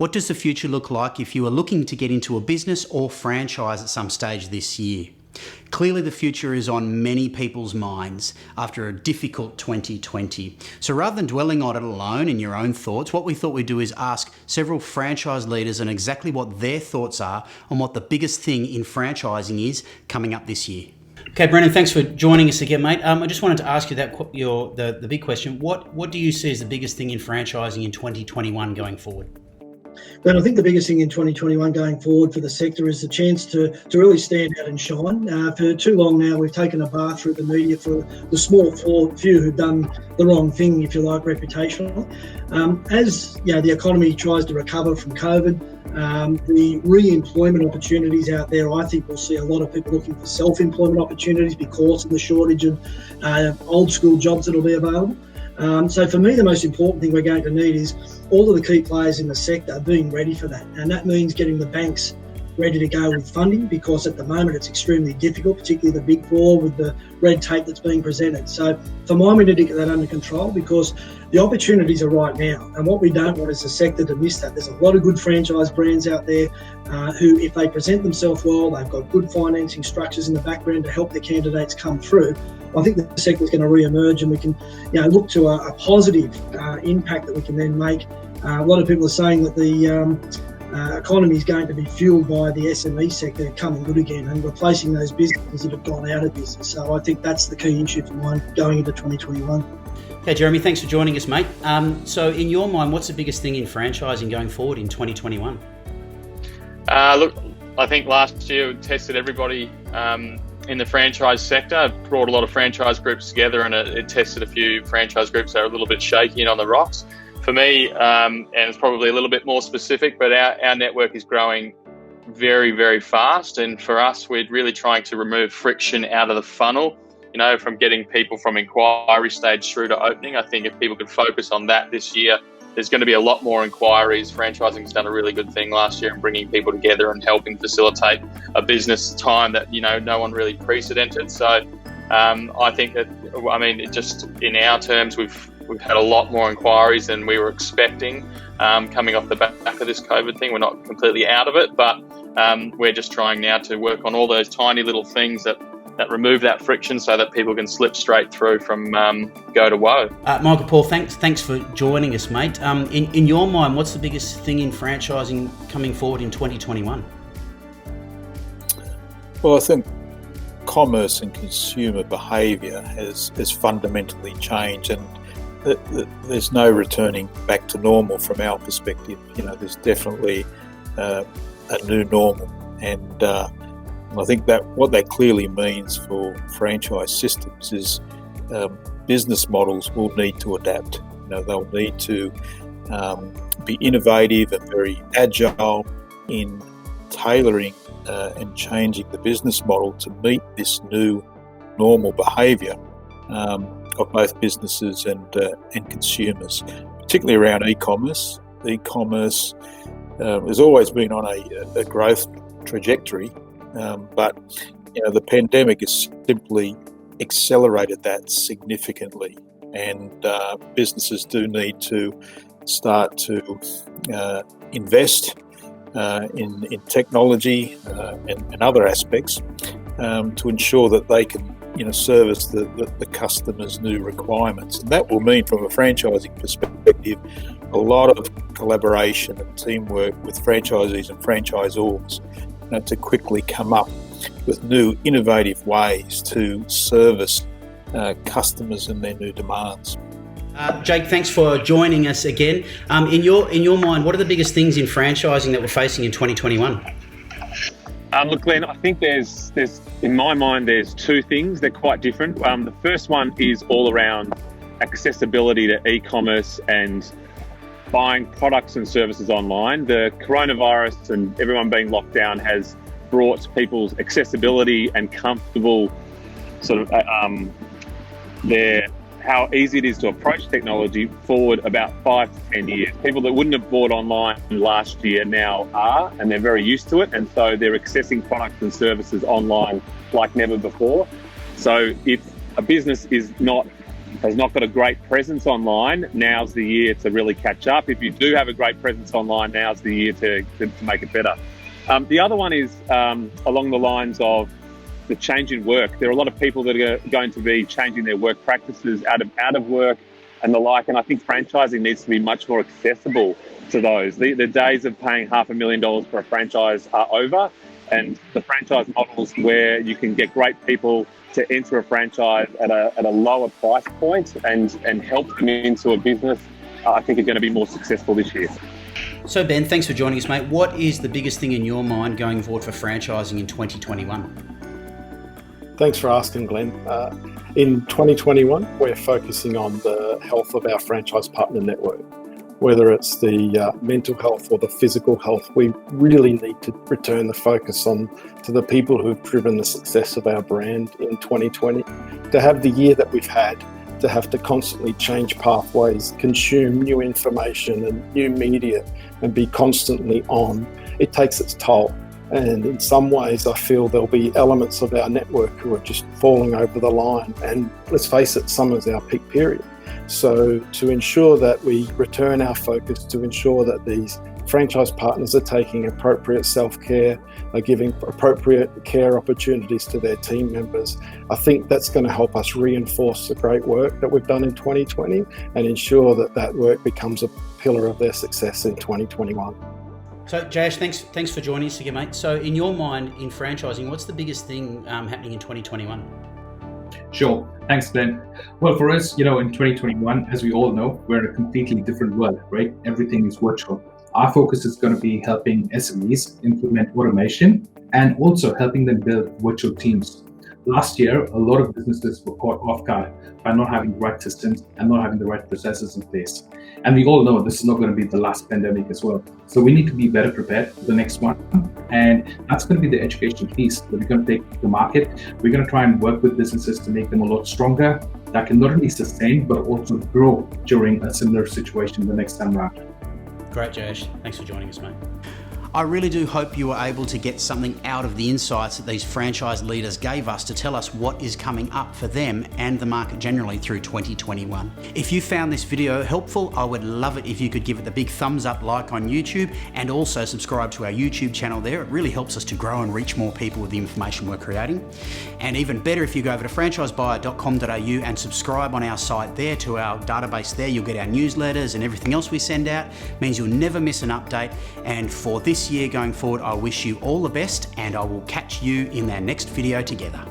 What does the future look like if you are looking to get into a business or franchise at some stage this year? Clearly, the future is on many people's minds after a difficult 2020. So rather than dwelling on it alone in your own thoughts, what we thought we'd do is ask several franchise leaders and exactly what their thoughts are on what the biggest thing in franchising is coming up this year. Okay, Brendan, thanks for joining us again, mate. I just wanted to ask you the big question. What do you see as the biggest thing in franchising in 2021 going forward? But I think the biggest thing in 2021 going forward for the sector is the chance to really stand out and shine. For too long now, we've taken a bath through the media for the small few who've done the wrong thing, if you like, reputationally. As the economy tries to recover from COVID, the re-employment opportunities out there, I think we'll see a lot of people looking for self-employment opportunities because of the shortage of old school jobs that will be available. So for me, the most important thing we're going to need is all of the key players in the sector being ready for that. And that means getting the banks ready to go with funding, because at the moment it's extremely difficult, particularly the big four with the red tape that's being presented. So for mine, we need to get that under control because the opportunities are right now. And what we don't want is the sector to miss that. There's a lot of good franchise brands out there who, if they present themselves well, they've got good financing structures in the background to help the candidates come through. I think the sector is going to re-emerge and we can look to a positive impact that we can then make. A lot of people are saying that the economy is going to be fueled by the SME sector coming good again and replacing those businesses that have gone out of business. So I think that's the key issue for mine going into 2021. Okay, Jeremy, thanks for joining us, mate. So in your mind, what's the biggest thing in franchising going forward in 2021? Look, I think last year it tested everybody in the franchise sector, brought a lot of franchise groups together, and it tested a few franchise groups that are a little bit shaky and on the rocks. For me, and it's probably a little bit more specific, but our network is growing very, very fast. And for us, we're really trying to remove friction out of the funnel, from getting people from inquiry stage through to opening. I think if people could focus on that this year, there's going to be a lot more inquiries. Franchising's done a really good thing last year in bringing people together and helping facilitate a business time that, no one really precedented. So I think that, just in our terms, we've had a lot more inquiries than we were expecting coming off the back of this COVID thing. We're not completely out of it, but we're just trying now to work on all those tiny little things that remove that friction so that people can slip straight through from go to woe. Michael Paul, thanks for joining us, mate. In your mind, what's the biggest thing in franchising coming forward in 2021? Well, I think commerce and consumer behaviour has fundamentally changed, and there's no returning back to normal from our perspective. There's definitely a new normal, and I think that what that clearly means for franchise systems is business models will need to adapt. They'll need to be innovative and very agile in tailoring and changing the business model to meet this new normal behaviour of both businesses and consumers, particularly around e-commerce. E-commerce has always been on a growth trajectory, but the pandemic has simply accelerated that significantly, and businesses do need to start to invest in technology and other aspects to ensure that they can service the customer's new requirements. And that will mean, from a franchising perspective, a lot of collaboration and teamwork with franchisees and franchisors to quickly come up with new innovative ways to service customers and their new demands. Jake, thanks for joining us again. In your mind, what are the biggest things in franchising that we're facing in 2021? Look, Glenn, I think there's in my mind, there's two things. They're quite different. The first one is all around accessibility to e-commerce and buying products and services online. The coronavirus and everyone being locked down has brought people's accessibility and comfortable how easy it is to approach technology forward about 5 to 10 years. People that wouldn't have bought online last year now are, and they're very used to it, and so they're accessing products and services online like never before. So if a business is not has not got a great presence online, now's the year to really catch up. If you do have a great presence online, now's the year to make it better. The other one is along the lines of the change in work. There are a lot of people that are going to be changing their work practices out of work and the like, and I think franchising needs to be much more accessible to those. The days of paying $500,000 for a franchise are over, and the franchise models where you can get great people to enter a franchise at a lower price point and help them into a business, I think are going to be more successful this year. So Ben, thanks for joining us, mate. What is the biggest thing in your mind going forward for franchising in 2021? Thanks for asking, Glenn. In 2021, we're focusing on the health of our franchise partner network. Whether it's the mental health or the physical health, we really need to return the focus to the people who've driven the success of our brand in 2020. To have the year that we've had, to have to constantly change pathways, consume new information and new media, and be constantly on, it takes its toll. And in some ways, I feel there'll be elements of our network who are just falling over the line. And let's face it, summer's our peak period. So to ensure that we return our focus, to ensure that these franchise partners are taking appropriate self-care, are giving appropriate care opportunities to their team members, I think that's going to help us reinforce the great work that we've done in 2020 and ensure that that work becomes a pillar of their success in 2021. So Jayesh, thanks for joining us again, mate. So in your mind, in franchising, what's the biggest thing happening in 2021? Sure. Thanks, Glenn. Well, for us, in 2021, as we all know, we're in a completely different world, right? Everything is virtual. Our focus is going to be helping SMEs implement automation and also helping them build virtual teams. Last year, a lot of businesses were caught off guard by not having the right systems and not having the right processes in place. And we all know this is not going to be the last pandemic as well. So we need to be better prepared for the next one. And that's going to be the education piece that we're going to take to the market. We're going to try and work with businesses to make them a lot stronger, that can not only sustain, but also grow during a similar situation the next time around. Great, Jayesh. Thanks for joining us, mate. I really do hope you were able to get something out of the insights that these franchise leaders gave us to tell us what is coming up for them and the market generally through 2021. If you found this video helpful, I would love it if you could give it the big thumbs up like on YouTube and also subscribe to our YouTube channel there. It really helps us to grow and reach more people with the information we're creating. And even better, if you go over to franchisebuyer.com.au and subscribe on our site there to our database there, you'll get our newsletters and everything else we send out. It means you'll never miss an update. And for this year going forward, I wish you all the best and I will catch you in our next video together.